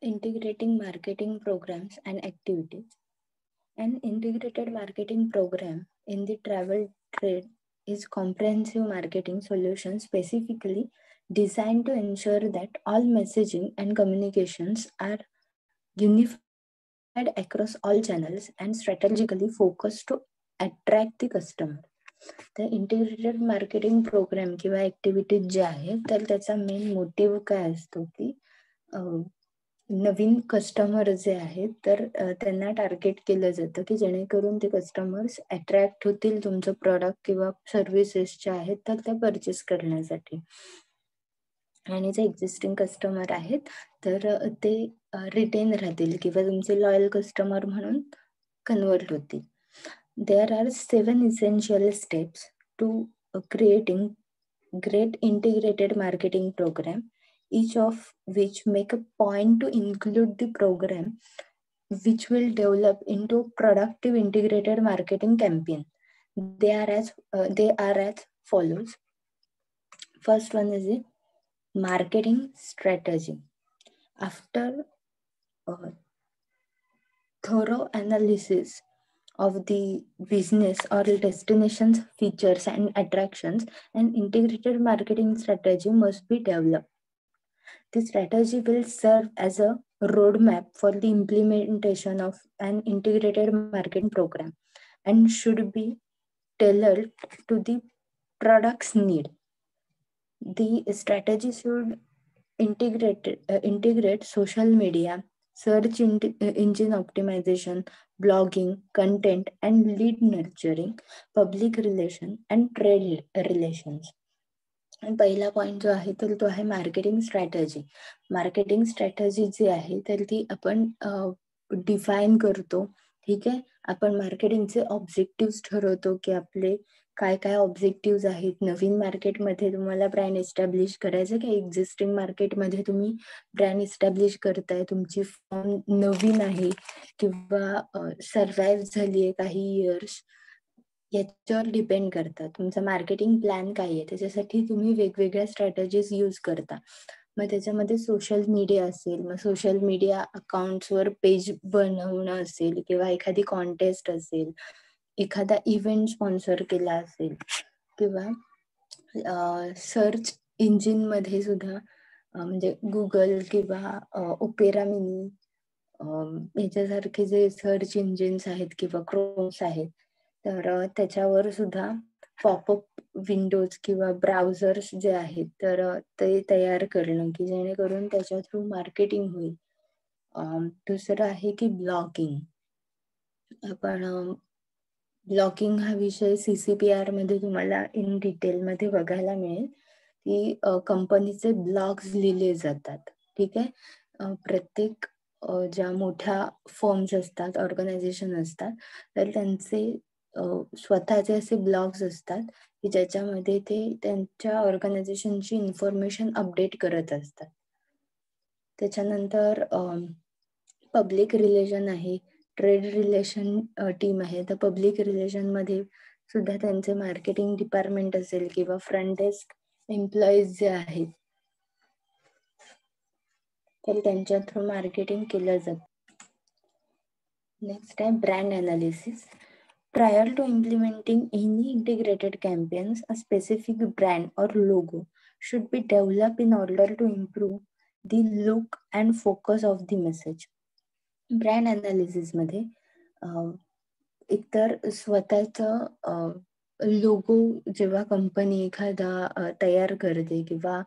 Integrating marketing programs and activities. An integrated marketing program in the travel trade is comprehensive marketing solution specifically designed to ensure that all messaging and communications are unified across all channels and strategically focused to attract the customer. The integrated marketing program किंवा activities जे आहेत तर त्याचा main motive काय असतो की नवीन customer जे आहेत तर त्यांना टार्गेट केलं जातं की जेणेकरून ते कस्टमर्स अट्रॅक्ट होतील तुमचं प्रॉडक्ट किंवा सर्व्हिसेस जे आहेत तर त्या परचेस करण्यासाठी. आणि जे एक्झिस्टिंग कस्टमर आहेत तर ते रिटेन राहतील किंवा तुमचे लॉयल कस्टमर म्हणून कन्वर्ट होतील. There are 7 essential steps to creating great integrated marketing program, each of which make a point to include the program which will develop into productive integrated marketing campaign. They are as follows. First one is the marketing strategy. After thorough analysis of the business or destination's features and attractions, an integrated marketing strategy must be developed. The strategy will serve as a roadmap for the implementation of an integrated marketing program and should be tailored to the product's need. The strategy should integrate social media, search engine optimization, blogging, content and lead nurturing, public relation and trade relations. आणि पहिला point जो आहे तर तो आहे marketing strategy. Marketing strategy जी आहे तर ती आपण डिफाईन करतो. ठीक आहे, आपण मार्केटिंगचे ऑब्जेक्टिव्ह ठरवतो की आपले काय काय ऑब्जेक्टिव्ह आहेत. नवीन मार्केटमध्ये तुम्हाला ब्रँड एस्टॅब्लिश करायचं की एक्झिस्टिंग मार्केटमध्ये तुम्ही ब्रँड एस्टॅब्लिश करताय, तुमची फर्म नवीन आहे किंवा सर्व्हाइव्ह झाली आहे काही इयर्स, याच्यावर डिपेंड करतात. तुमचा मार्केटिंग प्लॅन काय आहे त्याच्यासाठी तुम्ही वेगवेगळ्या स्ट्रॅटेजीज यूज करता. मग त्याच्यामध्ये सोशल मीडिया असेल, मग सोशल मीडिया अकाउंट्सवर पेज बनवणं असेल किंवा एखादी कॉन्टेस्ट असेल, एखादा इव्हेंट स्पॉन्सर केला असेल किंवा सर्च इंजिन मध्ये सुद्धा म्हणजे गुगल किंवा ओपेरा मिनी याच्यासारखे जे सर्च इंजिन्स आहेत किंवा क्रोम्स आहेत तर त्याच्यावर सुद्धा पॉपअप विंडोज किंवा ब्राउझर्स जे आहेत तर ते तयार करणं की जेणेकरून त्याच्या थ्रू मार्केटिंग होईल. दुसरं आहे की ब्लॉगिंग. आपण ब्लॉगिंग हा विषय CCPR मध्ये तुम्हाला इन डिटेल मध्ये बघायला मिळेल की कंपनीचे ब्लॉग्स लिहिले जातात. ठीक आहे, प्रत्येक ज्या मोठ्या फर्म्स असतात, ऑर्गनायझेशन असतात तर त्यांचे स्वतःचे असे ब्लॉग्स असतात की ज्याच्यामध्ये ते त्यांच्या ऑर्गनायझेशनची इन्फॉर्मेशन अपडेट करत असतात. त्याच्यानंतर पब्लिक रिलेशन आहे, ट्रेड रिलेशन टीम आहे. तर पब्लिक रिलेशन मध्ये सुद्धा त्यांचे मार्केटिंग डिपार्टमेंट असेल किंवा फ्रंट डेस्क एम्प्लॉईज जे आहेत तर त्यांच्या थ्रू मार्केटिंग केलं जातं. नेक्स्ट आहे brand analysis. Prior to implementing any integrated campaigns, a specific brand or logo should be developed in order to improve the look and focus of the message. Brand analysis मध्ये एकतर स्वतःचं logo जेव्हा company एखादा तयार करते किंवा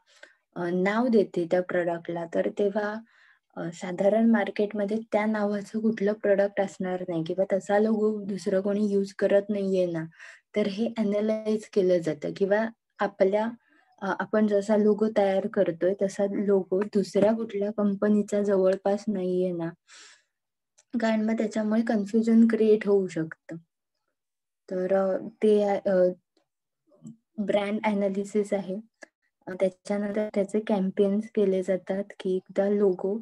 नाव देते त्या प्रोडक्टला तर तेव्हा साधारण मार्केटमध्ये त्या नावाचं कुठलं प्रोडक्ट असणार नाही किंवा तसा लोगो दुसरं कोणी यूज करत नाहीये ना, तर हे अनालाइज केलं जातं किंवा आपण जसा लोगो तयार करतोय तसा लोगो दुसऱ्या कुठल्या कंपनीचा जवळपास नाहीये ना, कारण मग त्याच्यामुळे कन्फ्युजन क्रिएट होऊ शकतं. तर ते ब्रँड अनालिसिस आहे. त्याच्यानंतर त्याचे कॅम्पेन्स केले जातात की एकदा लोगो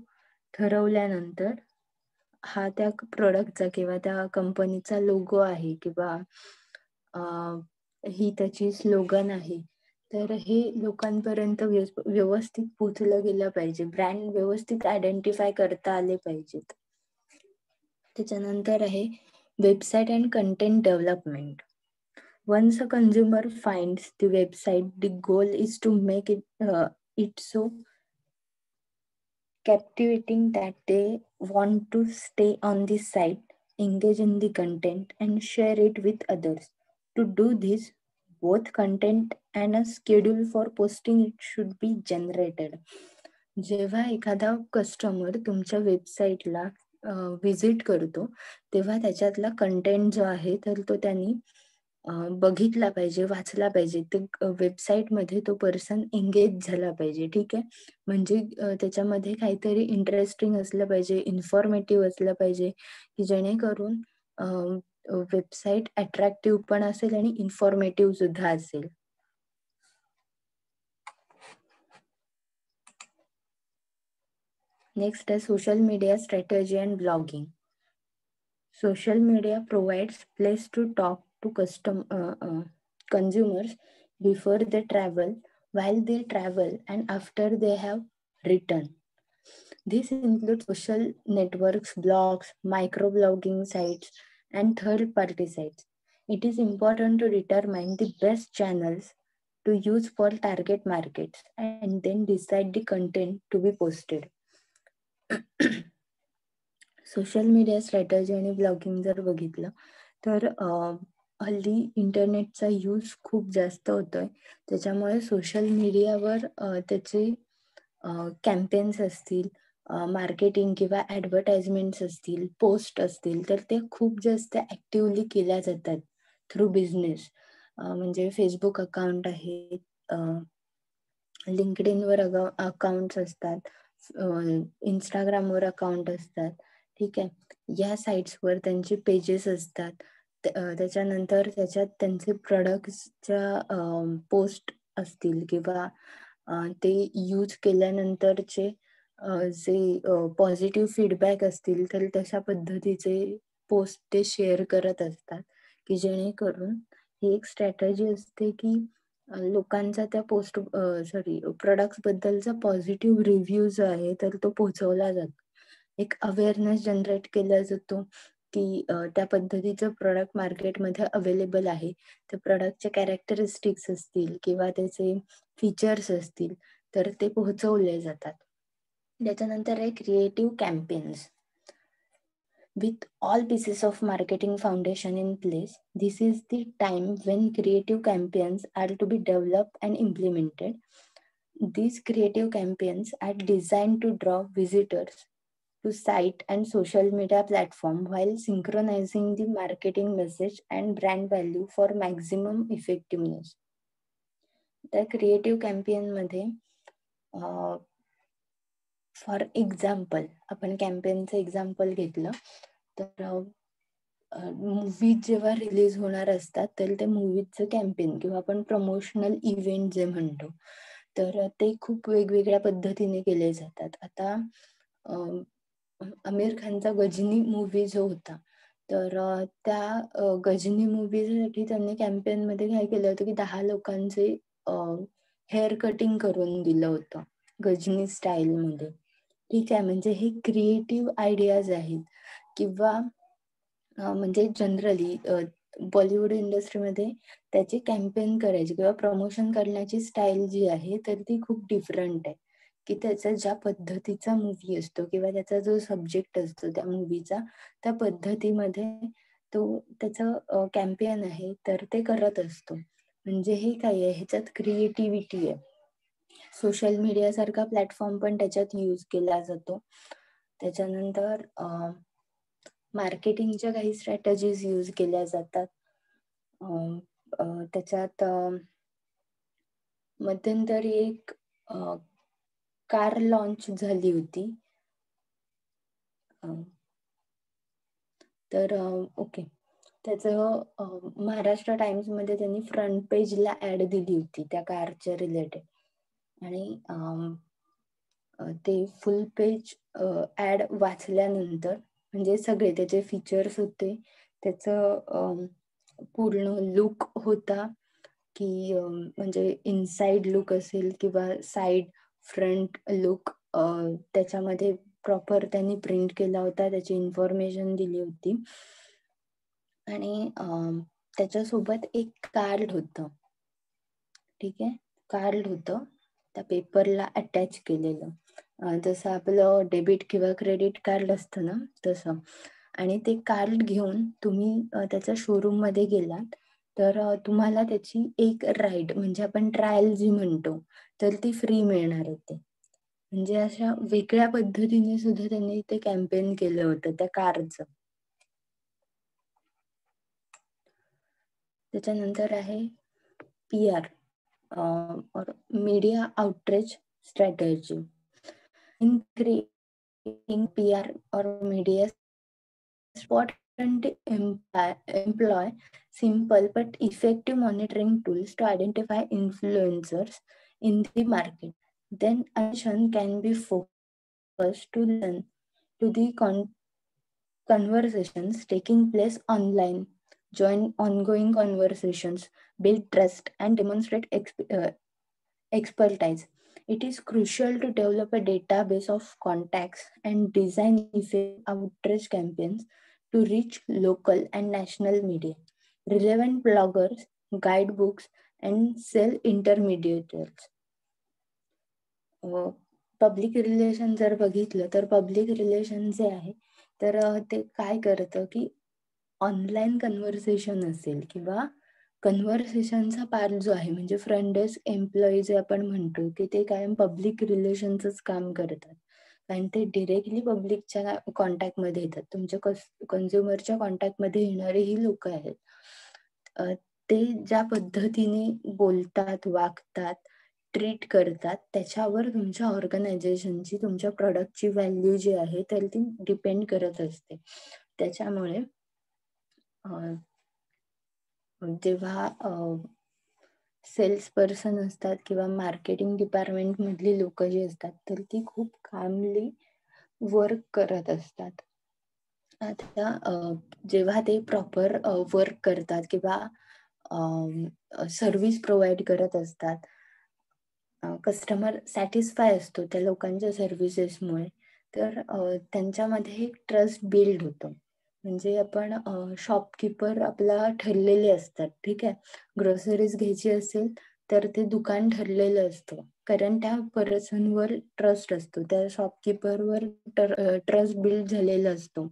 ठरवल्यानंतर हा त्या प्रोडक्टचा किंवा त्या कंपनीचा लोगो आहे किंवा ही त्याची स्लोगन आहे तर हे लोकांपर्यंत व्यवस्थित पोचलं गेलं पाहिजे, ब्रँड व्यवस्थित आयडेंटिफाय करता आले पाहिजेत. त्याच्यानंतर आहे website and content development. Once a consumer finds the website, the goal is to make it so captivating that they want to stay on the site, engage in the content, and share it with others. To do this, both content and a schedule for posting it should be generated. जेव्हा एखादा customer तुमच्या वेबसाईटला visit करतो, तेव्हा त्याच्यातला content जो आहे तर तो त्यांनी बघितला पाहिजे, वाचला पाहिजे. ते वेबसाईटमध्ये तो पर्सन एंगेज झाला पाहिजे, ठीक आहे. म्हणजे त्याच्यामध्ये काहीतरी इंटरेस्टिंग असलं पाहिजे, इन्फॉर्मेटिव्ह असलं पाहिजे, की जेणेकरून वेबसाईट अट्रॅक्टिव्ह पण असेल आणि इन्फॉर्मेटिव्ह सुद्धा असेल. नेक्स्ट आहे social media strategy and blogging. Social media provides place to talk to consumers before they travel, while they travel, and after they have returned. This includes social networks, blogs, microblogging sites, and third-party sites. It is important to determine the best channels to use for target markets and then decide the content to be posted. Social media strategy आणि blogging जर बघितलं तर हल्ली इंटरनेटचा use खूप जास्त होतोय. त्याच्यामुळे सोशल मीडियावर त्याचे कॅम्पेन्स असतील, मार्केटिंग किंवा ॲडव्हर्टाइजमेंट्स असतील, पोस्ट असतील, तर ते खूप जास्त ॲक्टिव्हली केल्या जातात थ्रू बिझनेस. म्हणजे फेसबुक अकाउंट आहे, लिंक्डइनवर अकाउंट्स असतात, इंस्टाग्रामवर अकाउंट असतात, ठीक आहे. या साईट्सवर त्यांचे पेजेस असतात. त्याच्यानंतर त्याच्यात त्यांचे प्रोडक्ट्सच्या पोस्ट असतील किंवा ते यूज केल्यानंतरचे जे पॉझिटिव्ह फीडबॅक असतील तर तशा पद्धतीचे पोस्ट ते शेअर करत असतात, की जेणेकरून ही एक स्ट्रॅटेजी असते की लोकांचा त्या प्रोडक्ट्स बद्दलचा पॉझिटिव्ह रिव्ह्यू जो आहे तर तो पोहोचवला जातो. एक अवेअरनेस जनरेट केला जातो की त्या पद्धतीचं प्रोडक्ट मार्केटमध्ये अवेलेबल आहे. त्या प्रोडक्टचे कॅरेक्टरिस्टिक्स असतील किंवा त्याचे फीचर्स असतील तर ते पोहोचवले जातात. त्याच्यानंतर आहे creative campaigns. With all pieces of marketing foundation in place, this is the time when creative campaigns are to be developed and implemented. These creative campaigns are designed to draw visitors to site and social media platform while synchronizing the marketing message and brand value for maximum effectiveness. त्या creative campaign मध्ये for example आपण कॅम्पेनचं example घेतलं तर movies जेव्हा release होणार असतात तर ते मूवीजचं कॅम्पेन किंवा आपण प्रमोशनल इव्हेंट जे म्हणतो तर ते खूप वेगवेगळ्या पद्धतीने केले जातात. आता आमिर खानचा गजनी मूवी जो होता तर त्या गजनी मूवीसाठी त्यांनी कॅम्पेन मध्ये काय केलं होतं की 10 लोकांचे हेअर कटिंग करून दिलं होतं गजनी स्टाईल मध्ये, ठीक आहे. म्हणजे हे क्रिएटिव्ह आयडियाज आहेत किंवा म्हणजे जनरली बॉलिवूड इंडस्ट्रीमध्ये त्याचे कॅम्पेन करायची किंवा प्रमोशन करण्याची स्टाईल जी आहे तर ती खूप डिफरंट आहे, की त्याचा ज्या पद्धतीचा मूवी असतो किंवा त्याचा जो सब्जेक्ट असतो त्या मूवीचा त्या पद्धतीमध्ये तो त्याचं कॅम्पेन आहे तर ते करत असतो. म्हणजे हे काय आहे, ह्याच्यात क्रिएटिव्हिटी आहे. सोशल मीडिया सारखा प्लॅटफॉर्म पण त्याच्यात यूज केला जातो. त्याच्यानंतर मार्केटिंगच्या काही स्ट्रॅटेजीज यूज केल्या जातात. त्याच्यात मध्यंतरी एक कार लॉन्च झाली होती. तर ओके, त्याचं महाराष्ट्र टाइम्स मध्ये त्यांनी फ्रंट पेजला ऍड दिली होती त्या कारच्या रिलेटेड आणि ते फुल पेज ऍड वाचल्यानंतर म्हणजे सगळे त्याचे फीचर्स होते, त्याचं पूर्ण लुक होता की म्हणजे इनसाइड लुक असेल किंवा साइड फ्रंट लुक त्याच्यामध्ये प्रॉपर त्यांनी प्रिंट केला होता, त्याची इन्फॉर्मेशन दिली होती. आणि त्याच्यासोबत एक कार्ड होतं, ठीक आहे. कार्ड होतं त्या पेपरला अटॅच केलेलं, जसं आपलं डेबिट किंवा क्रेडिट कार्ड असतं ना तसं. आणि ते कार्ड घेऊन तुम्ही त्याच्या शोरूम मध्ये गेलात तर तुम्हाला त्याची एक राईड म्हणजे आपण ट्रायल जी म्हणतो तर ती फ्री मिळणार होती. म्हणजे अशा वेगळ्या पद्धतीने सुद्धा त्यांनी ते कॅम्पेन केलं होतं त्या कारचं. त्याच्यानंतर आहे PR or media outreach strategy. In creating PR or media spot and employ simple but effective monitoring tools to identify influencers in the market. Then attention can be focused to listen to the conversations taking place online, join ongoing conversations, build trust, and demonstrate expertise. It is crucial to develop a database of contacts and design effective outreach campaigns to reach local and national media, relevant bloggers, guidebooks, and sell intermediaries. Public relation जर बघितलं तर public relation जे आहे तर ते काय करतं की ऑनलाईन कन्व्हर्सेशन असेल किंवा कन्व्हर्सेशनचा पार्ट जो आहे म्हणजे फ्रंट डेस्क एम्प्लॉई जे आपण म्हणतो की ते कायम पब्लिक रिलेशनच काम करतात, कारण ते डिरेक्टली पब्लिकच्या कॉन्टॅक्टमध्ये येतात. तुमच्या कन्झ्युमरच्या कॉन्टॅक्टमध्ये येणारे ही लोक आहेत. ते ज्या पद्धतीने बोलतात, वागतात, ट्रीट करतात त्याच्यावर तुमच्या ऑर्गनायझेशनची, तुमच्या प्रोडक्टची व्हॅल्यू जी आहे तर ती डिपेंड करत असते. त्याच्यामुळे जेव्हा सेल्स पर्सन असतात किंवा मार्केटिंग डिपार्टमेंट मधली लोक जी असतात तर ती खूप कामली वर्क करत असतात. आता जेव्हा ते प्रॉपर वर्क करतात किंवा सर्व्हिस प्रोव्हाइड करत असतात, कस्टमर सॅटिस्फाय असतो त्या लोकांच्या सर्व्हिसेसमुळे, तर त्यांच्यामध्ये एक ट्रस्ट बिल्ड होतो. म्हणजे आपण शॉपकीपर आपला ठरलेले असतात, ठीक आहे. ग्रोसरीज घ्यायची असेल तर ते दुकान ठरलेलं असतं, कारण त्या पर्सनवर ट्रस्ट असतो, त्या शॉपकीपरवर ट्रस्ट बिल्ड झालेला असतो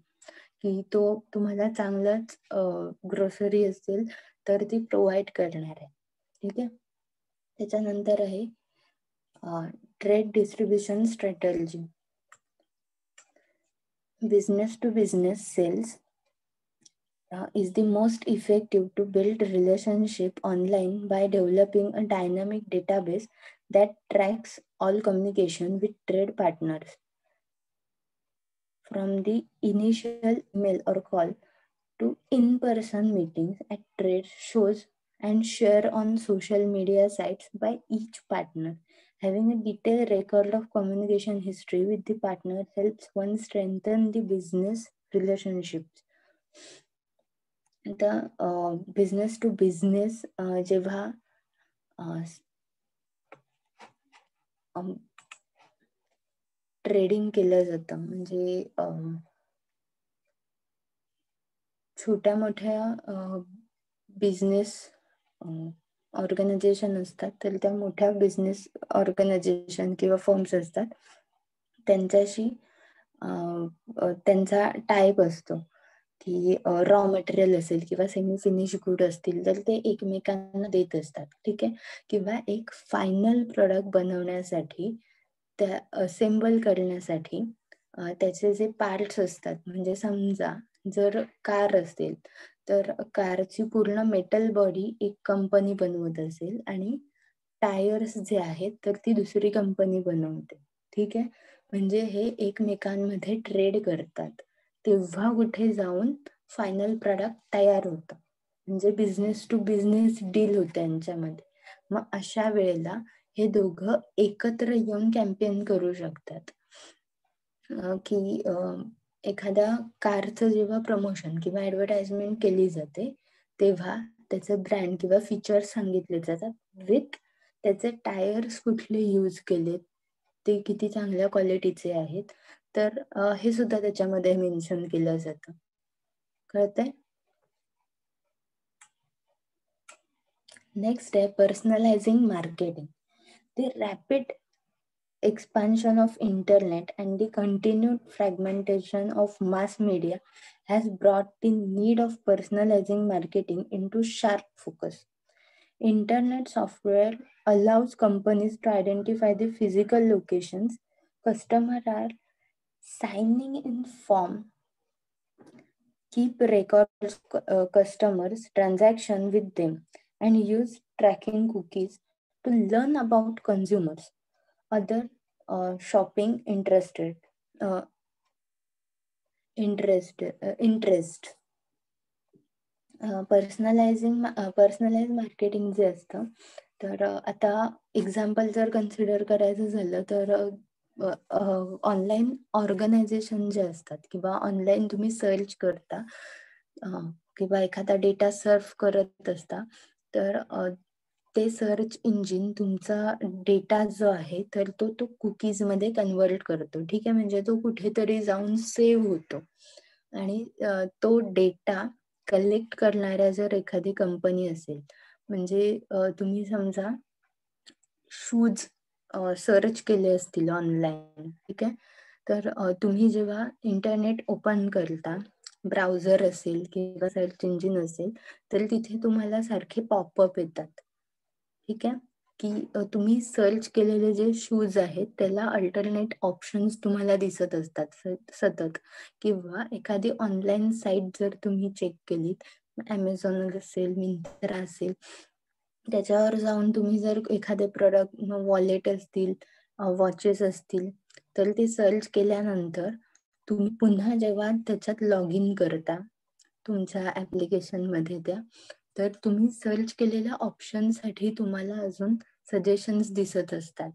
की तो तुम्हाला चांगलाच ग्रोसरी असेल तर ती प्रोव्हाइड करणार आहे, ठीक आहे. त्याच्यानंतर आहे trade distribution strategy. Business to business sales is the most effective to build relationship online by developing a dynamic database that tracks all communication with trade partners from the initial email or call to in-person meetings at trade shows and share on social media sites by each partner. Having a detailed record of communication history with the partner helps one strengthen the business relationships. The business to business जेव्हा trading केलं जातं म्हणजे छोट्या मोठ्या business organisation असतात, तर त्या मोठ्या बिझनेस ऑर्गनायझेशन किंवा फर्म्स असतात त्यांच्याशी त्यांचा टाईप असतो की रॉ मटेरियल असेल किंवा सेमी फिनिश गुड असतील तर ते एकमेकांना देत असतात, ठीक आहे. किंवा एक फायनल प्रोडक्ट बनवण्यासाठी, त्या असेंबल करण्यासाठी त्याचे जे पार्ट्स असतात, म्हणजे समजा जर कार असेल तर कारची पूर्ण मेटल बॉडी एक कंपनी बनवत असेल आणि टायर्स जे आहेत तर ती दुसरी कंपनी बनवते, ठीक आहे. म्हणजे हे एकमेकांमध्ये ट्रेड करतात, तेव्हा कुठे जाऊन फायनल प्रोडक्ट तयार होतं, म्हणजे बिझनेस टू बिझनेस डील होते यांच्यामध्ये. मग अशा वेळेला हे दोघं एकत्र येऊन कॅम्पेन करू शकतात की एखाद्या कारचं जेव्हा प्रमोशन किंवा ऍडव्हर्टाइजमेंट केली जाते तेव्हा त्याचे ब्रँड किंवा फीचर्स सांगितले जातात विथ त्याचे टायर्स कुठले यूज केलेत, ते किती चांगल्या क्वालिटीचे आहेत, तर हे सुद्धा त्याच्यामध्ये मेन्शन केलं जातं. कळतंय? नेक्स्ट आहे पर्सनलायझिंग marketing. The rapid expansion of internet and the continued fragmentation of mass media has brought the need of personalizing marketing into sharp focus. Internet software allows companies to identify the physical locations customers are signing in form, keep records customers transaction with them, and use tracking cookies to learn about consumers other shopping interest. Personalize marketing जे असतं, तर आता example जर consider करायचं झालं तर online organisation जे असतात किंवा ऑनलाईन तुम्ही सर्च करता किंवा एखादा डेटा सर्फ करत असता, तर ते सर्च इंजिन तुमचा डेटा जो आहे तर तो कुकीज मध्ये कन्वर्ट करतो. ठीक आहे, म्हणजे तो कुठेतरी जाऊन सेव्ह होतो आणि तो डेटा कलेक्ट करणाऱ्या जर एखादी कंपनी असेल, म्हणजे तुम्ही समजा शूज सर्च केले असतील ऑनलाईन, ठीक आहे, तर तुम्ही जेव्हा इंटरनेट ओपन करता, ब्राउझर असेल किंवा सर्च इंजिन असेल, तर तिथे तुम्हाला सारखे पॉपअप येतात. ठीक आहे, की तुम्ही सर्च केलेले जे शूज आहेत त्याला अल्टरनेट ऑप्शन्स तुम्हाला दिसत असतात सतत. किंवा एखादी ऑनलाईन साईट जर तुम्ही चेक केलीत, ॲमेझॉन असेल, मिंत्रा असेल, त्याच्यावर जाऊन तुम्ही जर एखादे प्रोडक्ट, वॉलेट असतील, वॉचेस असतील, तर ते सर्च केल्यानंतर तुम्ही पुन्हा जेव्हा त्याच्यात लॉग इन करता तुमच्या ऍप्लिकेशन मध्ये त्या, तर तुम्ही सर्च केलेल्या ऑप्शनसाठी तुम्हाला अजून सजेशन्स दिसत असतात.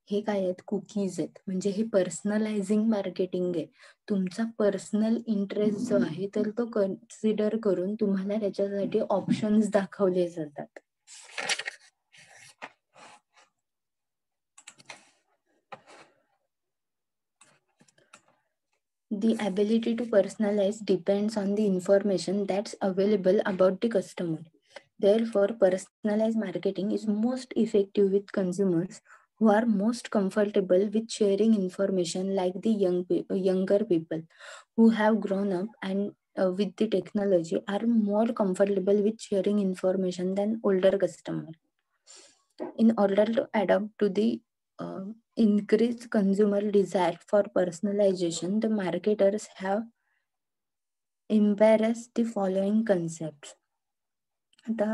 हे काय आहेत? कुकीज आहेत. म्हणजे हे पर्सनलायझिंग मार्केटिंग आहे. तुमचा पर्सनल इंटरेस्ट जो आहे तर तो कन्सिडर करून तुम्हाला त्याच्यासाठी ऑप्शन्स दाखवले जातात. The ability to personalize depends on the information that's available about the customer. Therefore, personalized marketing is most effective with consumers who are most comfortable with sharing information, like the younger people who have grown up and with the technology are more comfortable with sharing information than older customers. In order to adapt to the increased consumer desire for personalization, the marketers have embraced the following concepts. आता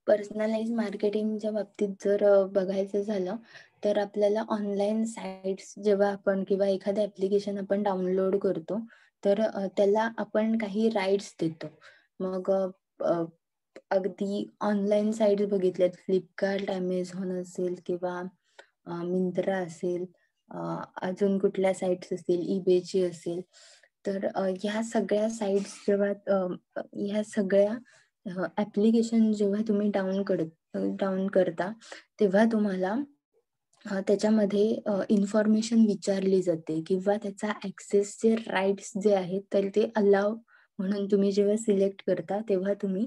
personalise मार्केटिंगच्या बाबतीत जर बघायचं झालं तर आपल्याला online sites जेव्हा आपण किंवा एखादं ऍप्लिकेशन आपण डाउनलोड करतो, तर त्याला आपण काही राईट्स देतो. मग अगदी ऑनलाईन साइट्स बघितल्यात, फ्लिपकार्ट, ॲमेझॉन असेल किंवा मिंत्रा असेल, अजून कुठल्या साइट्स असतील, ईबेची असेल, तर ह्या सगळ्या साइट्स जेव्हा ह्या सगळ्या ऍप्लिकेशन जेव्हा तुम्ही डाउन करता, तेव्हा तुम्हाला त्याच्यामध्ये इन्फॉर्मेशन विचारली जाते किंवा त्याचा ऍक्सेसचे राईट्स जे आहेत तर ते अलाव म्हणून तुम्ही जेव्हा सिलेक्ट करता तेव्हा तुम्ही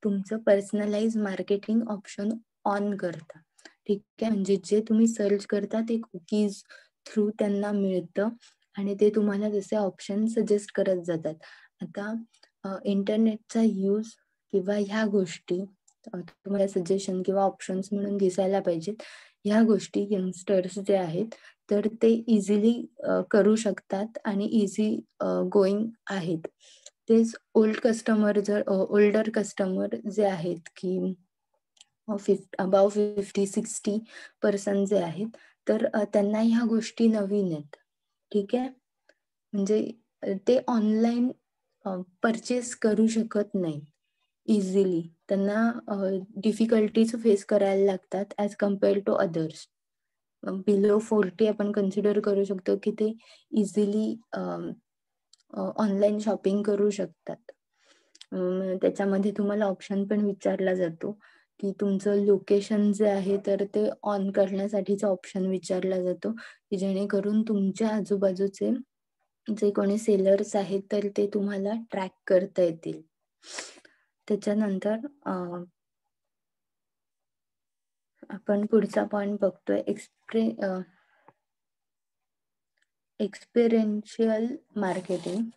तुमचं पर्सनलाइज मार्केटिंग ऑप्शन ऑन करता. ठीक आहे, म्हणजे जे तुम्ही सर्च करता ते कुकीज थ्रू त्यांना मिळतं आणि ते तुम्हाला जसे ऑप्शन सजेस्ट करत जातात. आता इंटरनेटचा यूज किंवा ह्या गोष्टी तुम्हाला सजेशन किंवा ऑप्शन्स म्हणून दिसायला पाहिजेत, ह्या गोष्टी यंगस्टर्स जे आहेत तर ते इझिली करू शकतात आणि इझी गोईंग आहेत. तेच ओल्डर कस्टमर जे आहेत की अबाव 50-60% जे आहेत, तर त्यांना ह्या गोष्टी नवीन आहेत. ठीक आहे, म्हणजे ते ऑनलाईन परचेस करू शकत नाही इझिली. त्यांना डिफिकल्टीज फेस करायला लागतात as compare to others. Below 40 आपण कन्सिडर करू शकतो की ते इझिली ऑनलाईन शॉपिंग करू शकतात. त्याच्यामध्ये तुम्हाला ऑप्शन पण विचारला जातो की तुमचं लोकेशन जे आहे तर ते ऑन करण्यासाठीचा ऑप्शन विचारला जातो की जेणेकरून तुमच्या आजूबाजूचे जे कोणी सेलर्स आहेत तर ते तुम्हाला ट्रॅक करता येतील. त्याच्यानंतर आपण पुढचा पॉइंट बघतोय एक्सपेरियन्शियल marketing.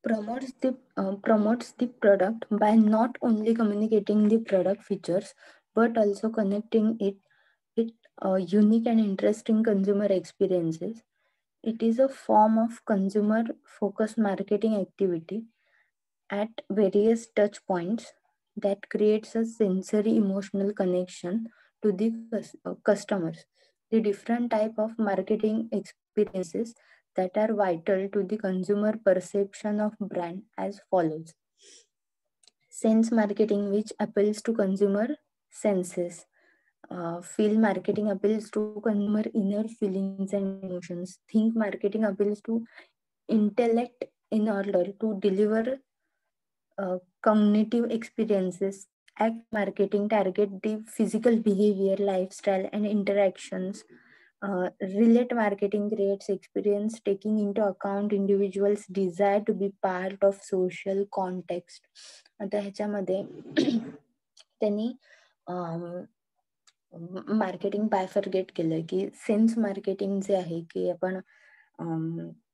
Promotes the product by not only communicating the product features but also connecting it with unique and interesting consumer experiences. It is a form of consumer focused marketing activity at various touch points that creates a sensory emotional connection to the customers. The different type of marketing experiences that are vital to the consumer perception of brand as follows. Sense marketing, which appeals to consumer senses. Feel marketing appeals to consumer inner feelings and emotions. Think marketing appeals to intellect in order to deliver cognitive experiences. Act marketing target the physical behavior, lifestyle, and interactions. Relate marketing creates experience taking into account individuals' desire to be part of social context. आता ह्याच्यामध्ये त्यांनी marketing बायफर्गेट केलंय की sense marketing जे आहे की आपण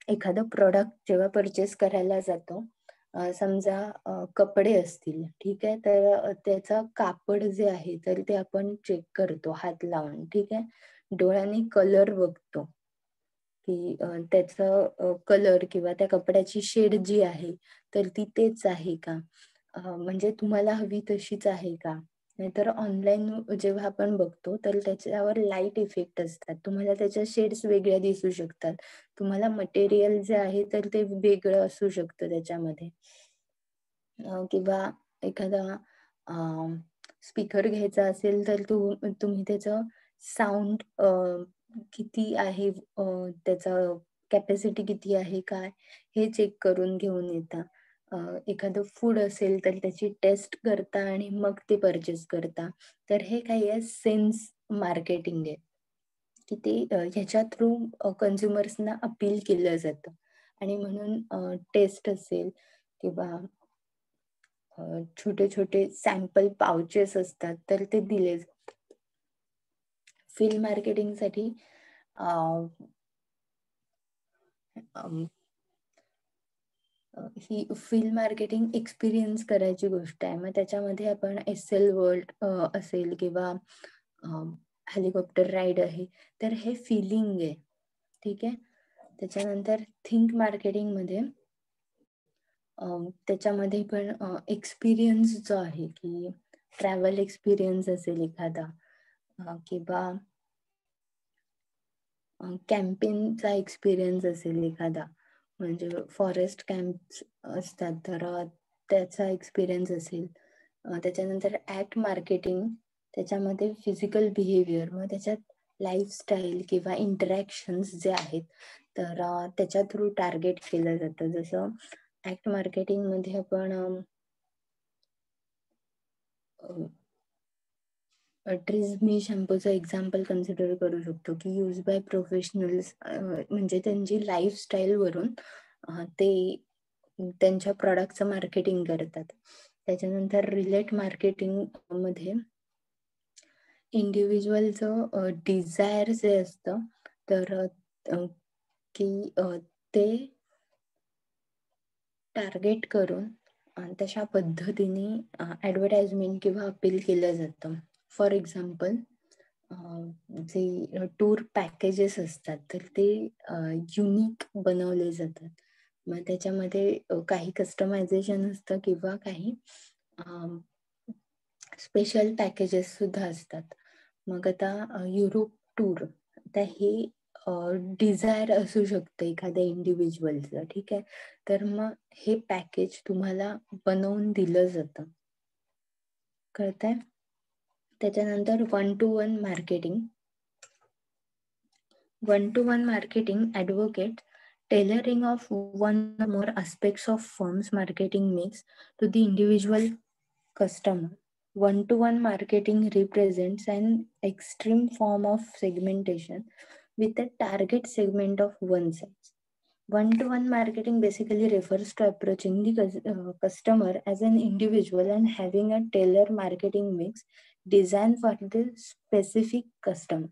एखादं प्रोडक्ट जेव्हा परचेस करायला जातो, समजा कपडे असतील, ठीक आहे, तर त्याचं कापड जे आहे तर ते आपण चेक करतो हात लावून, ठीक आहे. डोळ्याने कलर बघतो की त्याचं कलर किंवा त्या कपड्याची शेड जी आहे तर ती तेच आहे का, म्हणजे तुम्हाला हवी तशीच आहे का. नाहीतर ऑनलाईन जेव्हा आपण बघतो तर त्याच्यावर लाईट इफेक्ट असतात, तुम्हाला त्याच्या शेड्स वेगळ्या दिसू शकतात, तुम्हाला मटेरियल जे आहे तर ते वेगळं असू शकतं त्याच्यामध्ये. किंवा एखादा स्पीकर घ्यायचा असेल तर तुम्ही त्याचं साऊंड किती आहे, त्याचं कॅपॅसिटी किती आहे काय हे चेक करून घेऊन येता. एखादं फूड असेल तर त्याची टेस्ट करता आणि मग ते परचेस करता. तर हे काही आहे सेन्स मार्केटिंग आहे की ते ह्याच्या थ्रू कन्झ्युमर्सना अपील केलं जातं. आणि म्हणून टेस्ट असेल किंवा छोटे छोटे सॅम्पल पाउचेस असतात तर ते दिले जातात. फील्ड मार्केटिंग साठी ही फील्ड मार्केटिंग एक्सपिरियन्स करायची गोष्ट आहे. मग त्याच्यामध्ये आपण एसएल वर्ल्ड असेल किंवा हेलिकॉप्टर राईड आहे तर हे फिलिंग आहे, ठीक आहे. त्याच्यानंतर थिंक मार्केटिंग मध्ये त्याच्यामध्ये पण एक्सपिरियन्स जो आहे की ट्रॅव्हल एक्सपिरियन्स असेल एखादा किंवा कॅम्पेनचा एक्सपिरियन्स असेल एखादा, म्हणजे फॉरेस्ट कॅम्प असतात तर त्याचा एक्सपिरियन्स असेल. त्याच्यानंतर ऍक्ट मार्केटिंग, त्याच्यामध्ये फिजिकल बिहेवियर, मग त्याच्यात लाईफस्टाईल किंवा इंटरॅक्शन्स जे आहेत तर त्याच्या थ्रू टार्गेट केलं जातं. जसं ऍक्ट मार्केटिंग मध्ये आपण ट्रिझमी शॅम्पूचं एक्झाम्पल कन्सिडर करू शकतो की यूज बाय प्रोफेशनल्स, म्हणजे त्यांची लाईफस्टाईल वरून ते त्यांच्या प्रॉडक्टचं मार्केटिंग करतात. त्याच्यानंतर रिलेट मार्केटिंग मध्ये इंडिव्हिज्युअलचं डिझायर जे असतं तर की ते टार्गेट करून तशा पद्धतीने ऍडव्हर्टाइजमेंट किंवा अपील केलं जातं. फॉर एक्झाम्पल जे टूर पॅकेजेस असतात तर ते युनिक बनवले जातात. मग त्याच्यामध्ये काही कस्टमायझेशन असतं किंवा काही स्पेशल पॅकेजेस सुद्धा असतात. मग आता युरोप टूर, आता हे डिझायर असू शकतं एखाद्या इंडिव्हिज्युअलचं, ठीक आहे. तर मग हे पॅकेज तुम्हाला बनवून दिलं जातं, कळतंय. त्याच्यानंतर 1-to-1 marketing. 1-to-1 marketing advocates tailoring of one or more aspects of firm's marketing mix to the individual customer. One-to-one marketing represents an extreme form of segmentation with a target segment of one size. One-to-one marketing basically refers to approaching the customer as an individual and having a tailored marketing mix designed for the specific customer.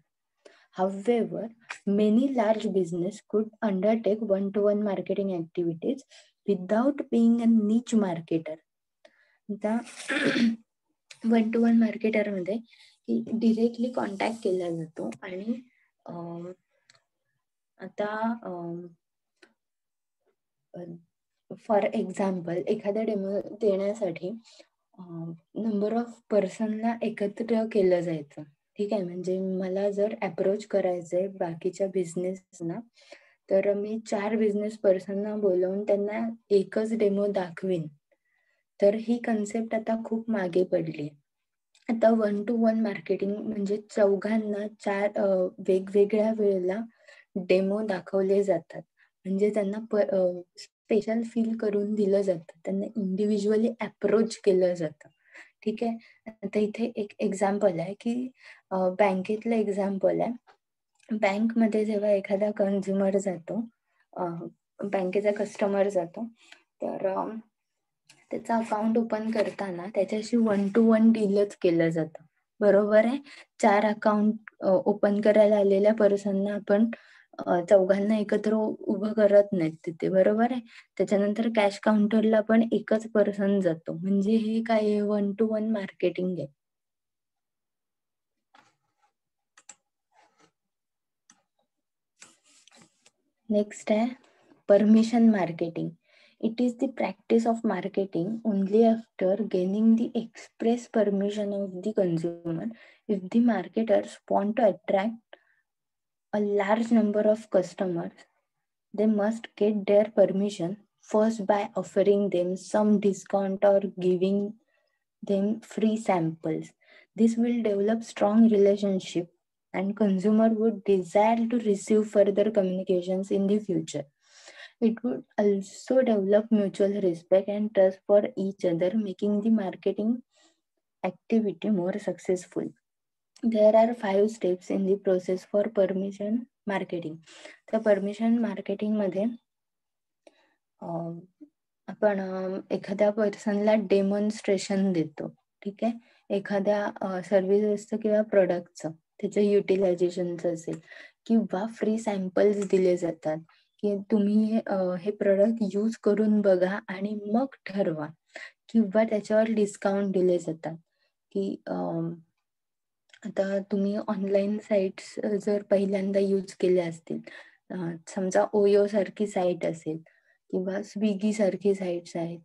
However, many large business could undertake one-to-one marketing activities without being a niche marketer. आता one to one मार्केटरमध्ये directly contact केला जातो आणि आता for example एखादा demo देण्यासाठी number of पर्सनला एकत्र केलं जायचं. ठीक आहे, म्हणजे मला जर अप्रोच करायचंय बाकीच्या बिझनेसना, तर मी 4 बिझनेस पर्सनना बोलवून त्यांना एकच डेमो दाखवीन. तर ही कन्सेप्ट आता खूप मागे पडली. आता वन टू वन मार्केटिंग म्हणजे चौघांना 4 वेगवेगळ्या वेळेला डेमो दाखवले जातात. म्हणजे त्यांना स्पेशल फील करून दिलं जातं, त्यांना इंडिव्हिज्युअली अप्रोच केलं जातं. ठीक आहे, आता इथे एक एक्झाम्पल आहे की बँकेतलं एक्झाम्पल आहे. बँकमध्ये जेव्हा एखादा कन्झ्युमर जातो, बँकेचा कस्टमर जातो, तर त्याचं अकाउंट ओपन करताना त्याच्याशी वन टू वन डीलच केलं जातं. बरोबर आहे. 4 अकाउंट ओपन करायला आलेल्या पर्सनना आपण चौघांना एकत्र उभं करत नाहीत तिथे. बरोबर आहे. त्याच्यानंतर कॅश काउंटरला पण एकच पर्सन जातो. म्हणजे हे काय आहे, वन टू वन मार्केटिंग आहे. नेक्स्ट आहे permission marketing. It is the practice of marketing only after gaining the express permission of the consumer. If the marketers want to attract a large number of customers, they must get their permission first by offering them some discount or giving them free samples. This will develop strong relationship and consumer would desire to receive further communications in the future. It would also develop mutual respect and trust for each other, making the marketing activity more successful. There are 5 steps in the process for permission marketing. तर permission marketing मध्ये आपण एखाद्या पर्सनला demonstration देतो. ठीक आहे, एखाद्या service असतं किंवा प्रोडक्टचं त्याचं युटिलायझेशनचं असेल, किंवा फ्री सॅम्पल्स दिले जातात की तुम्ही हे प्रोडक्ट यूज करून बघा आणि मग ठरवा, किंवा त्याच्यावर डिस्काउंट दिले जातात की आता तुम्ही ऑनलाईन साईट्स जर पहिल्यांदा यूज केल्या असतील, समजा ओयो सारखी साईट असेल किंवा स्विगी सारखी साईट्स आहेत,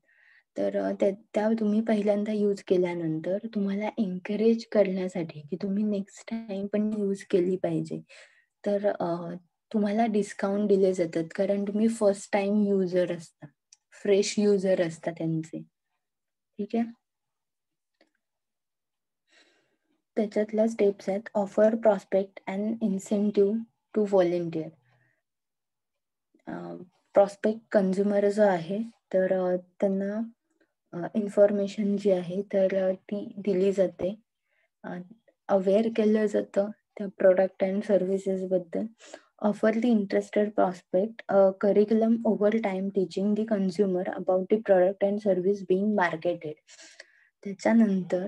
तर त्या तुम्ही पहिल्यांदा यूज केल्यानंतर तुम्हाला एनकरेज करण्यासाठी की तुम्ही नेक्स्ट टाइम पण यूज केली पाहिजे, तर तुम्हाला डिस्काउंट दिले जातात, कारण तुम्ही फर्स्ट टाइम युजर असता, फ्रेश युजर असता त्यांचे. ठीक आहे, त्याच्यातल्या स्टेप्स आहेत offer, prospect and incentive to volunteer. Prospect consumer जो आहे, तर त्यांना इन्फॉर्मेशन जी आहे तर ती दिली जाते, अवेअर केलं जातं त्या प्रोडक्ट अँड सर्व्हिसेस बद्दल. Offer the interested prospect a curriculum over time teaching the consumer about the product and service being marketed. त्याच्यानंतर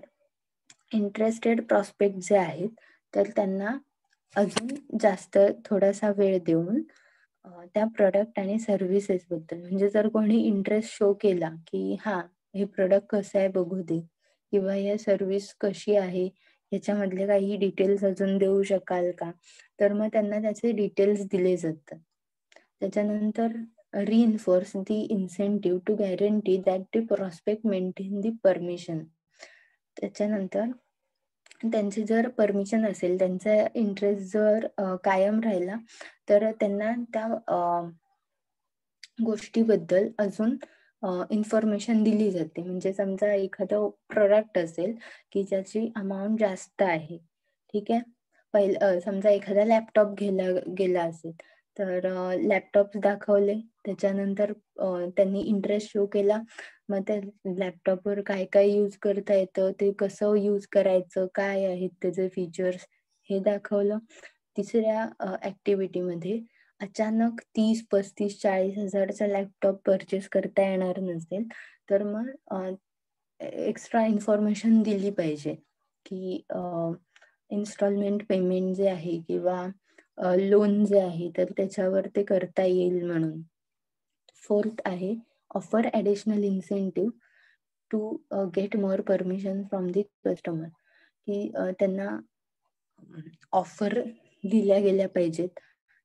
इंटरेस्टेड प्रॉस्पेक्ट जे आहेत तर त्यांना अजून जास्त थोडासा वेळ देऊन त्या प्रोडक्ट आणि सर्व्हिसेस बद्दल, म्हणजे जर कोणी इंटरेस्ट शो केला की हा हे प्रोडक्ट कसं आहे बघू दे, किंवा या सर्व्हिस कशी आहे ह्याच्यामधले काही डिटेल्स अजून देऊ शकाल का, तर मग त्यांना त्याचे डिटेल्स दिले जातात. त्याच्यानंतर reinforce the incentive to guarantee that the prospect maintain the permission. त्याच्यानंतर त्यांची जर परमिशन असेल, त्यांचा इंटरेस्ट जर कायम राहिला, तर त्यांना त्या गोष्टीबद्दल अजून इन्फॉर्मेशन दिली जाते. म्हणजे समजा एखादं प्रोडक्ट असेल की ज्याची अमाऊंट जास्त आहे, ठीक आहे, समजा एखादा लॅपटॉप गेला असेल, तर लॅपटॉप दाखवले, त्याच्यानंतर त्यांनी इंटरेस्ट शो केला. मग त्या लॅपटॉपवर काय काय यूज करता येतं, ते कसं यूज करायचं, काय आहेत त्याचे फीचर्स हे दाखवलं. तिसऱ्या ऍक्टिव्हिटीमध्ये अचानक 30, 35, 40 हजारचा लॅपटॉप परचेस करता येणार नसेल, तर मग एक्स्ट्रा इन्फॉर्मेशन दिली पाहिजे की इन्स्टॉलमेंट पेमेंट जे आहे किंवा लोन जे आहे तर त्याच्यावर ते करता येईल म्हणून. फोर्थ आहे offer additional incentive to get more permission from the customer, की त्यांना ऑफर दिल्या गेल्या पाहिजेत,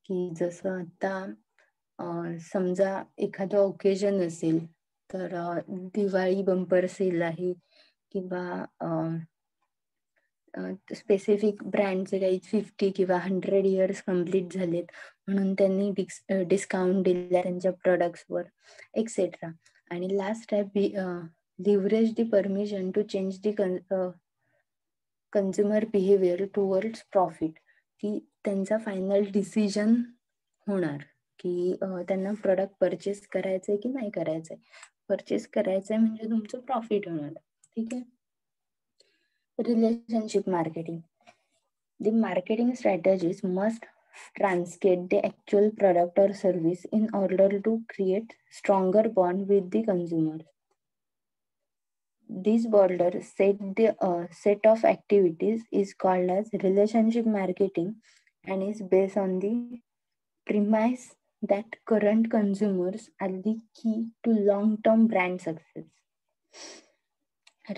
की जसं आता समजा एखादं ओकेजन असेल तर दिवाळी बंपर सेल आहे किंवा स्पेसिफिक ब्रँडचे काही 50 किंवा 100 इयर्स कम्प्लीट झालेत म्हणून त्यांनी डिस्काउंट दिला त्यांच्या प्रोडक्ट्सवर एक्सेट्रा. आणि लास्ट आहे leverage the permission to change the consumer behaviour towards profit, की त्यांचा फायनल डिसिजन होणार की त्यांना प्रोडक्ट परचेस करायचंय की नाही करायचंय. परचेस करायचंय म्हणजे तुमचं प्रॉफिट होणार. ठीक आहे. Relationship marketing. The marketing strategies must transcend the actual product or service in order to create stronger bond with the consumer. This broader set of activities is called as relationship marketing and is based on the premise that current consumers are the key to long-term brand success.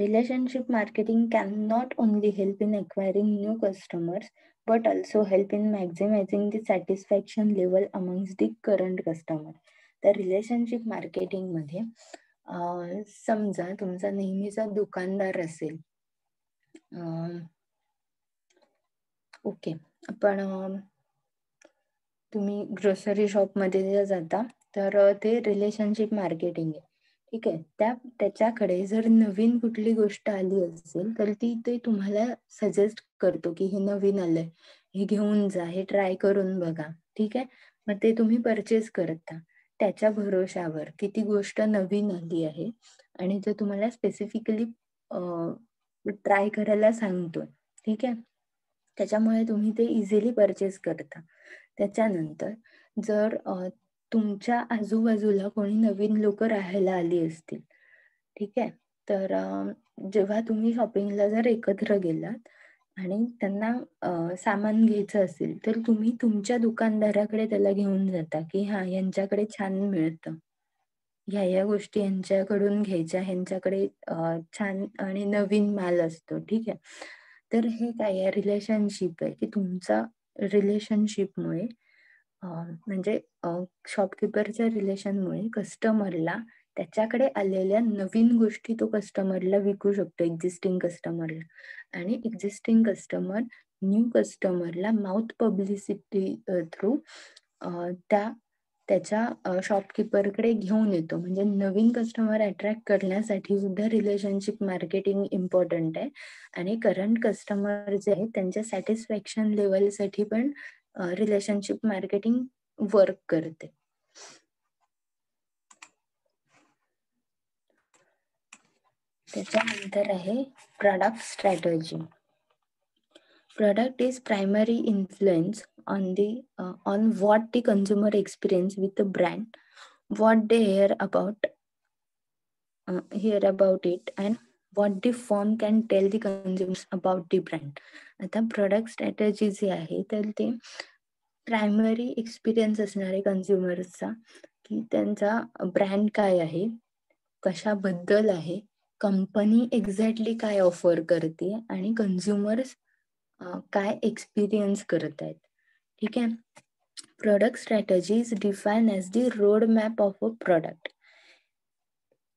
Relationship marketing can not only help in acquiring new customers, but also help in maximizing the satisfaction level amongst the current customer. तर relationship marketing मध्ये समजा तुमचा नेहमीचा दुकानदार असेल, okay, पण तुम्ही grocery शॉपमध्ये जाता तर ते रिलेशनशिप मार्केटिंग आहे. ठीक आहे. त्याच्याकडे जर नवीन कुठली गोष्ट आली असेल तर ते तुम्हाला सजेस्ट करतो की हे नवीन आलंय, हे घेऊन जा, हे ट्राय करून बघा. ठीक आहे. मग ते तुम्ही परचेस करता त्याच्या भरोशावर की ती गोष्ट नवीन आली आहे आणि ते तुम्हाला स्पेसिफिकली ट्राय करायला सांगतोय. ठीक आहे. त्याच्यामुळे तुम्ही ते इझिली परचेस करता. त्याच्यानंतर जर तुमच्या आजूबाजूला कोणी नवीन लोक राहायला आली असतील, ठीक आहे, तर जेव्हा तुम्ही शॉपिंगला जर एकत्र गेलात आणि त्यांना सामान घ्यायचं असेल तर तुम्ही तुमच्या दुकानदाराकडे त्याला घेऊन जाता की हा यांच्याकडे छान मिळतं, ह्या गोष्टी यांच्याकडून घ्यायच्या, ह्यांच्याकडे छान आणि नवीन माल असतो. ठीक आहे. तर हे काय आहे, रिलेशनशिप आहे की तुमचा रिलेशनशिपमुळे म्हणजे शॉपकीपरच्या रिलेशनमुळे कस्टमरला त्याच्याकडे आलेल्या नवीन गोष्टी तो कस्टमरला विकू शकतो, एक्झिस्टिंग कस्टमरला. आणि एक्झिस्टिंग कस्टमर न्यू कस्टमरला माउथ पब्लिसिटी थ्रू त्याच्या शॉपकीपरकडे घेऊन येतो. म्हणजे नवीन कस्टमर अट्रॅक्ट करण्यासाठी सुद्धा रिलेशनशिप मार्केटिंग इम्पॉर्टंट आहे. आणि करंट कस्टमर जे आहेत त्यांच्या सॅटिस्फॅक्शन लेवलसाठी पण रिलेशनशिप मार्केटिंग वर्क करते. त्याच्यानंतर आहे product strategy. Product is primary influence on what the consumer experience with the brand, what they hear about it, and what the firm can tell the consumers about the brand. आता product strategy जी आहे तर ते primary experience असणार आहे कन्झ्युमर्सचा, की त्यांचा brand काय आहे, कशाबद्दल आहे, कंपनी एक्झॅक्टली काय ऑफर करते आणि कन्झ्युमर्स काय एक्सपिरियन्स करत आहेत. ठीक आहे. Product strategy is define as the road map of a product.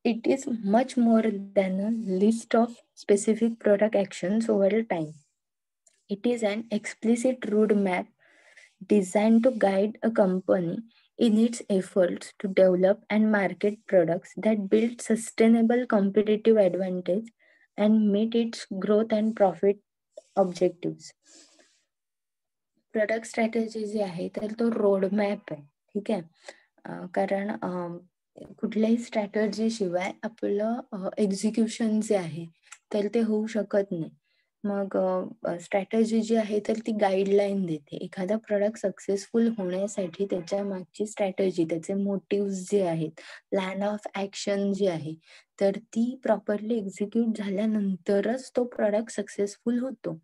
It is much more than a list of specific product actions over time. It is an explicit roadmap designed to guide a company in its efforts to develop and market products that build sustainable competitive advantage and meet its growth and profit objectives. Product strategy जी आहे तर तो roadmap आहे. ठीक आहे. कारण कुठल्याही strategy शिवाय आपलं एक्झिक्युशन जे आहे तर ते होऊ शकत नाही. मग स्ट्रॅटेजी जी आहे तर ती गाईडलाईन देते. एखादा प्रोडक्ट सक्सेसफुल होण्यासाठी त्याच्या मागची स्ट्रॅटेजी, त्याचे मोटिव्ह जे आहेत, प्लॅन ऑफ ऍक्शन जी आहे, तर ती प्रॉपरली एक्झिक्यूट झाल्यानंतरच तो प्रोडक्ट सक्सेसफुल होतो.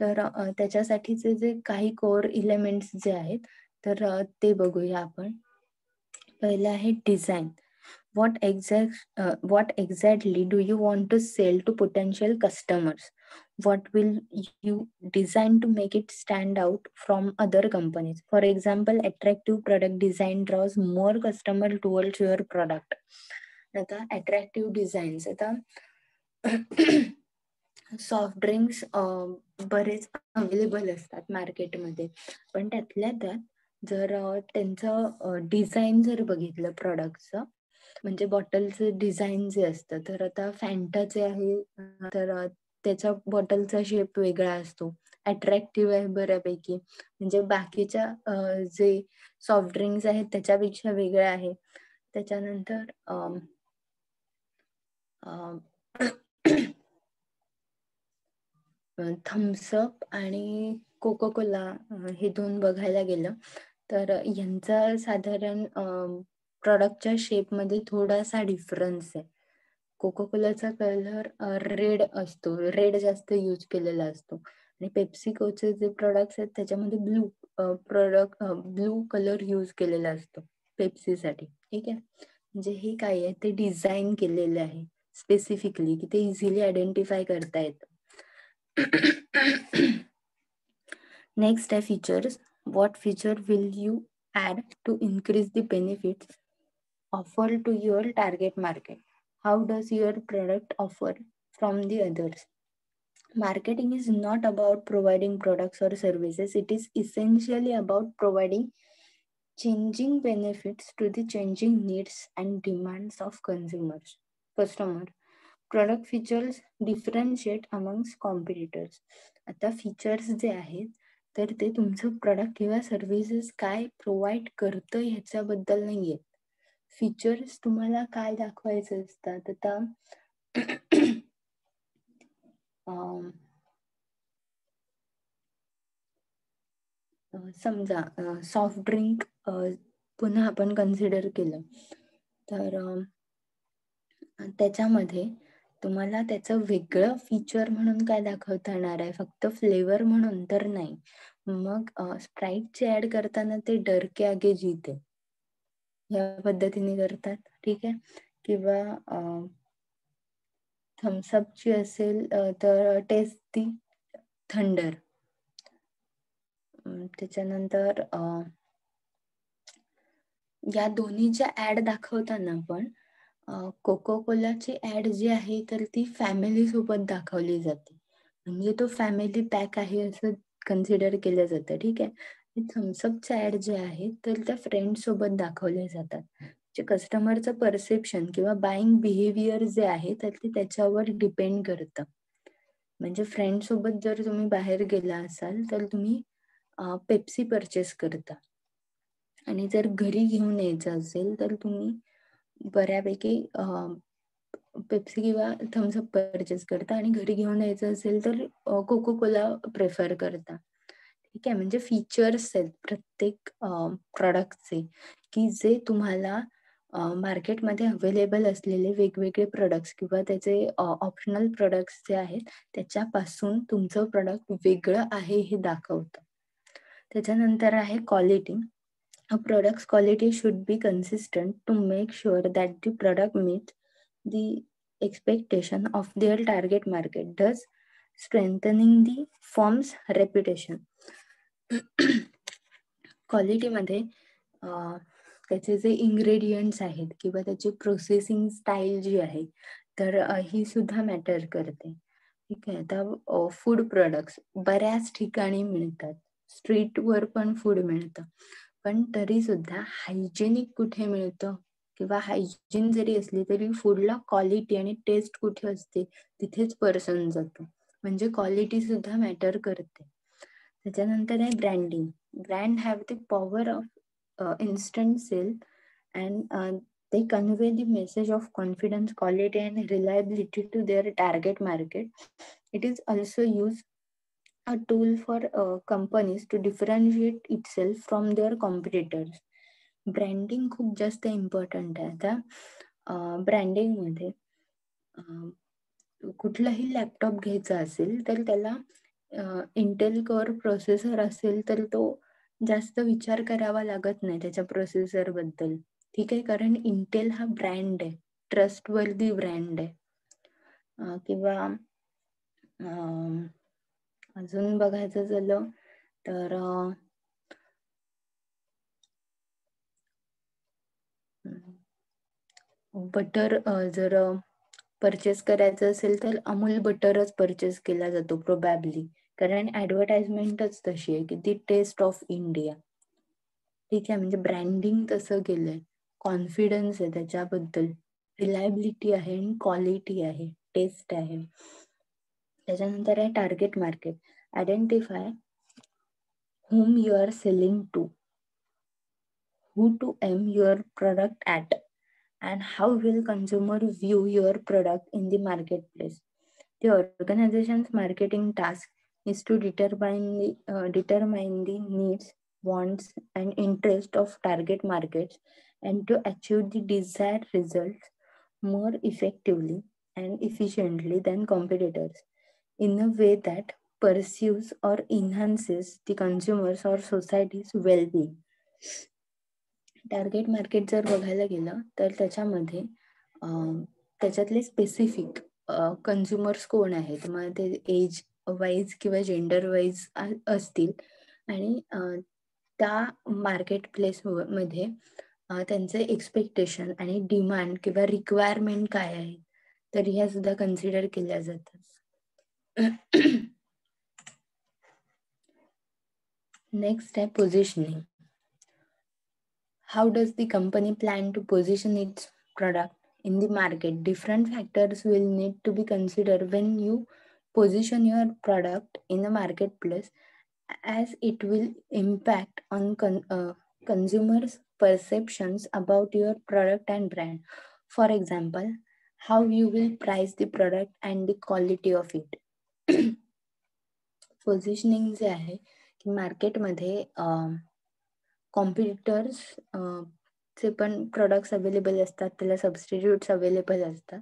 तर त्याच्यासाठीचे जे काही कोर इलेमेंट्स जे आहेत तर ते बघूया आपण. पहिलं आहे design. What exactly do you want to sell to potential customers? What will you design to make it stand out from other companies? For example, attractive product design draws more customer towards your product. आता attractive designs, आता soft drinks बरेच available असतात मार्केटमध्ये, पण त्यातल्या त्यात जर त्यांचं डिझाईन जर बघितलं प्रोडक्टचं, म्हणजे बॉटलचं डिझाईन जे असतं, तर आता फॅन्टाचे आहे तर त्याच्या बॉटलचा शेप वेगळा असतो, अट्रॅक्टिव्ह आहे बऱ्यापैकी, म्हणजे बाकीच्या जे सॉफ्ट ड्रिंक्स आहेत त्याच्यापेक्षा वेगळं आहे. त्याच्यानंतर थम्सअप आणि कोको कोला हे दोन बघायला गेलं तर यांचा साधारण प्रॉडक्टच्या शेपमध्ये थोडासा डिफरन्स आहे. कोको कोलाचा कलर रेड असतो, रेड जास्त यूज केलेला असतो आणि पेप्सिकोचे जे प्रोडक्ट्स आहेत त्याच्यामध्ये ब्लू कलर यूज केलेला असतो पेप्सीसाठी. ठीक आहे, म्हणजे हे काय आहे ते डिझाईन केलेले आहे स्पेसिफिकली की ते इझिली आयडेंटिफाय करता येतं. Next are features. What feature will you add to increase the benefits offered to your target market? How does your product offer from the others? Marketing is not about providing products or services. It is essentially about providing changing benefits to the changing needs and demands of customer. Product features differentiate amongst competitors. आता features जे आहेत तर ते तुमचं product किंवा services काय provide करतं ह्याच्याबद्दल नाहीये. फीचर्स तुम्हाला काय दाखवायचे असतात. आता समजा सॉफ्ट ड्रिंक पुन्हा आपण कन्सिडर केलं तर त्याच्यामध्ये तुम्हाला त्याचं वेगळं फीचर म्हणून काय दाखवता येणार आहे, फक्त फ्लेवर म्हणून तर नाही. मग स्प्राईटचे ऍड करताना ते डर के आगे जीते या पद्धतीने करतात. ठीक आहे, किंवा थम्सअपची असेल तर टेस्ट दी थंडर. त्याच्यानंतर या दोन्हीच्या ऍड दाखवताना पण कोको कोलाची ऍड जी आहे तर ती फॅमिली सोबत दाखवली जाते, म्हणजे तो फॅमिली पॅक आहे असं कन्सिडर केलं जातं. ठीक आहे, थम्सअपच्या ऍड जे आहेत तर त्या फ्रेंड सोबत दाखवल्या जातात. जे कस्टमरचं परसेप्शन किंवा बाईंग बिहेवियर जे आहे तर ते त्याच्यावर डिपेंड करतं. म्हणजे फ्रेंड सोबत जर तुम्ही बाहेर गेला असाल तर तुम्ही पेप्सी परचेस करता, आणि जर घरी घेऊन यायचं असेल तर तुम्ही बऱ्यापैकी पेप्सी किंवा थम्सअप परचेस करता, आणि घरी घेऊन यायचं असेल तर कोको कोला प्रेफर करता. ठीक आहे, म्हणजे फीचर्स आहेत प्रत्येक प्रोडक्टचे की जे तुम्हाला मार्केटमध्ये अवेलेबल असलेले वेगवेगळे प्रोडक्ट्स किंवा त्याचे ऑप्शनल प्रोडक्ट्स जे आहेत त्याच्यापासून तुमचं प्रोडक्ट वेगळं आहे हे दाखवतं. त्याच्यानंतर आहे quality. A product's quality should be consistent to make sure that the product meets the expectation of their target market, thus strengthening the firm's reputation. क्वालिटीमध्ये त्याचे जे इंग्रेडियंट्स आहेत किंवा त्याची प्रोसेसिंग स्टाईल जी आहे तर ही सुद्धा मॅटर करते. ठीक आहे, आता फूड प्रोडक्ट्स बऱ्याच ठिकाणी मिळतात, स्ट्रीटवर पण फूड मिळतं, पण तरी सुद्धा हायजेनिक कुठे मिळतं किंवा हायजीन जरी असली तरी फूडला क्वालिटी आणि टेस्ट कुठे असते तिथेच पर्सन जातो, म्हणजे क्वालिटी सुद्धा मॅटर करते. त्याच्यानंतर आहे branding. Brand have the power of instant sale and they convey the message of confidence, quality, and reliability to their target market. It is also used a tool for companies to differentiate itself from their competitors. Branding खूप जास्त important आहे. आता ब्रँडिंगमध्ये कुठलाही laptop घ्यायचा असेल तर त्याला Intel core processor असेल तर तो जास्त विचार करावा लागत नाही त्याच्या प्रोसेसर बद्दल. ठीक आहे, कारण इंटेल हा ब्रँड आहे, ट्रस्टवर्दी ब्रँड आहे. किंवा अजून बघायचं झालं तर बटर जर परचेस करायचं असेल तर अमूल बटरच परचेस केला जातो प्रोबॅबली, कारण ऍडव्हर्टाइजमेंटच तशी आहे की ती टेस्ट ऑफ इंडिया. ठीक आहे, म्हणजे ब्रँडिंग तसं केलंय, कॉन्फिडन्स आहे त्याच्याबद्दल, रिलायबिलिटी आहे आणि क्वालिटी आहे, टेस्ट आहे. त्याच्यानंतर आहे target market. Identify whom you are selling to, who to aim your product at, and how will consumer view your product in the marketplace. The organization's marketing task is to determine the needs, wants, and interest of target markets and to achieve the desired results more effectively and efficiently than competitors in a way that pursues or enhances the consumers or society's well-being. Target market जर बघायला गेलं तर त्याच्यामध्ये त्याच्यातले specific consumers कोण आहेत, मग ते एज वाईज किंवा जेंडर वाईज असतील आणि त्या मार्केट प्लेस मध्ये त्यांचे एक्सपेक्टेशन आणि डिमांड किंवा रिक्वायरमेंट काय आहे, तर ह्या सुद्धा कन्सिडर केल्या जातात. नेक्स्ट आहे positioning. How does the company plan to position its product in the market? Different factors will need to be considered when you position your product in the marketplace, as it will impact on consumers' perceptions about your product and brand. For example, how you will price the product and the quality of it. Positioning जे आहे की मार्केटमध्ये competitors चे पण products available असतात, त्याला substitutes available असतात.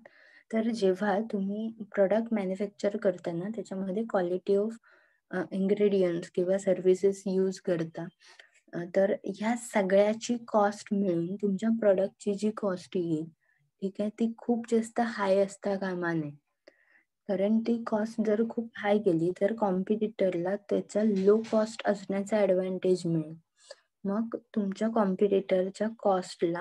तर जेव्हा तुम्ही प्रोडक्ट मॅन्युफॅक्चर करताना त्याच्यामध्ये क्वालिटी ऑफ इन्ग्रेडियंट्स किंवा सर्व्हिसेस यूज करता, तर ह्या सगळ्याची कॉस्ट मिळून तुमच्या प्रोडक्टची जी कॉस्ट येईल, ठीक आहे, ती खूप जास्त हाय असता कामा नये. कारण ती कॉस्ट जर खूप हाय गेली तर कॉम्पिटिटरला त्याचा लो कॉस्ट असण्याचा ऍडव्हान्टेज मिळेल. मग तुमच्या कॉम्पिटिटरच्या कॉस्टला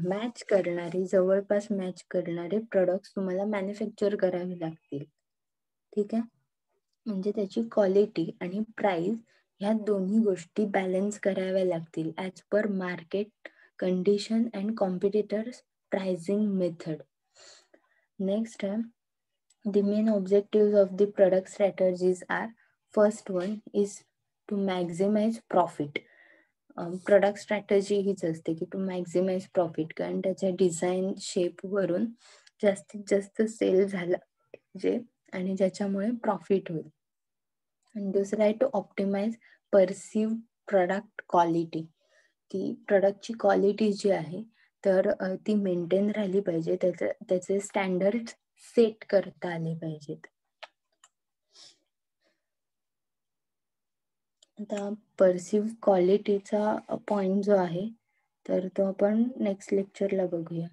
मॅच करणारे, जवळपास मॅच करणारे प्रोडक्ट्स तुम्हाला मॅन्युफॅक्चर करावे लागतील. ठीक आहे, म्हणजे त्याची क्वालिटी आणि प्राइस ह्या दोन्ही गोष्टी बॅलन्स कराव्या लागतील as per market condition and competitors pricing method. Next आहे the main objectives of the product strategies are, first one is to maximize profit. Product strategy हीच असते की टू मॅक्झिमाइज प्रॉफिट, कारण त्याच्या डिझाईन शेप वरून जास्तीत जास्त सेल झाला पाहिजे आणि ज्याच्यामुळे प्रॉफिट होईल. आणि दुसरं आहे to optimize perceive product quality, की प्रोडक्टची क्वालिटी जी आहे तर ती मेंटेन राहिली पाहिजे, त्याचे स्टँडर्ड सेट करता आले पाहिजेत. आता परसिव्ह क्वालिटीचा पॉइंट जो आहे तर तो आपण नेक्स्ट लेक्चरला बघूया.